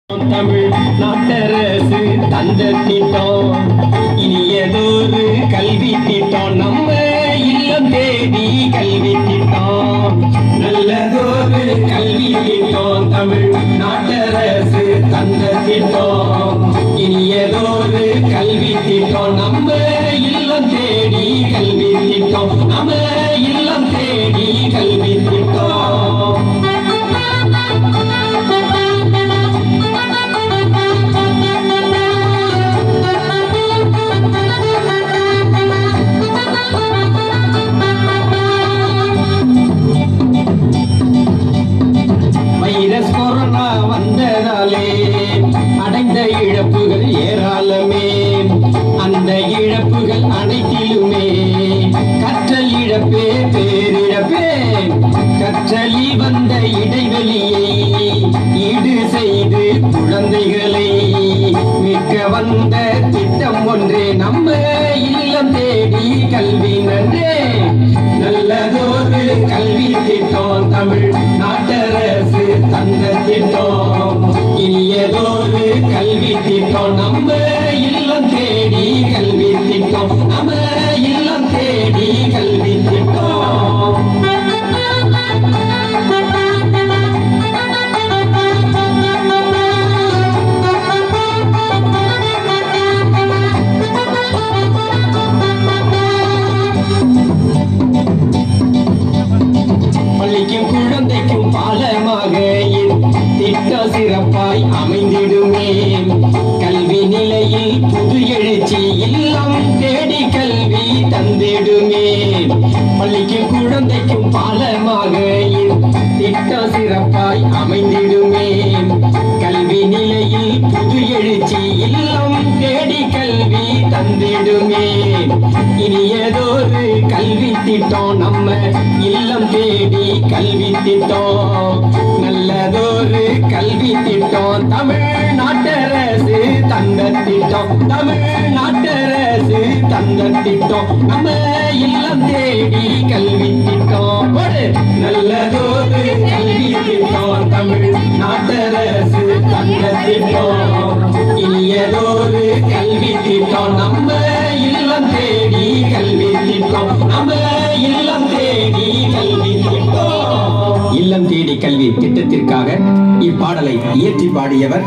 தமிழ் நாட்டரசு தந்த திட்டம் இனியதொரு கல்வி திட்டம் நம்ம இல்லம் தேடி கல்வி திட்டம் நல்லதொரு கல்வி திட்டம் தமிழ் நாட்டரசு தந்த திட்டம் இனியதொரு கல்வி திட்டம் நம்ம இல்லம் தேடி கல்வி திட்டம் நம்ம இல்லம் தேடி கல்வி திட்டம். வைரஸ் கொரோனா வந்ததாலே அடைந்த இழப்புகள் ஏராளமே. அந்த இழப்புகள் அனைத்திலுமே கற்றல் இழப்பே பேரிழப்பே. கற்றலில் வந்த இடைவெளியை ஈடு செய்து குழந்தைகளை மிக்க வந்த திட்டம் ஒன்றே நம்ம இல்லம் தேடி கல்வி நன்றே. நல்லதொரு கல்வி திட்டம் தமிழ் நாட்டரசு தந்த திட்டம் இனியதொரு கல்வி திட்டம் நம்ம இல்லம் தேடி கல்வி திட்டம் நம்ம இல்லம் தேடி கல்வி திட்டம். பள்ளிக்கும் குழந்தைக்கும் பாலமாக திட்டம் சிறப்பாய் அமைந்திடுமே. கல்வி நிலையில் புது எழுச்சி இல்லம் தேடி கல்வி தந்திடுமே. பள்ளிக்கும் குழந்தைக்கும் பாலமாக திட்டம் சிறப்பாய் அமைந்திடுமே. கல்வி நிலையில் புது எழுச்சி இல்லம் தேடி கல்வி தந்திடுமே. இனியதொரு கல்வி திட்டம் நம்ம இல்லம் தேடி கல்வி திட்டம் நல்லதொரு கல்வி திட்டம் தமிழ் நாட்டரசு தந்த திட்டம் தமிழ் நாட்டரசு தந்த திட்டம் நம்ம இல்லம் தேடி கல்வி திட்டம். நல்லதொரு கல்வி திட்டம் தமிழ் நாட்டரசு தந்த திட்டம் இனியதொரு கல்வி திட்டம் நம்ம இல்லம் தேடி கல்வி திட்டம் நம்ம இல்லம் தேடி கல்வி திட்டம். இல்லம் தேடி கல்வி திட்டத்திற்காக இப்பாடலை இயற்றி பாடியவர்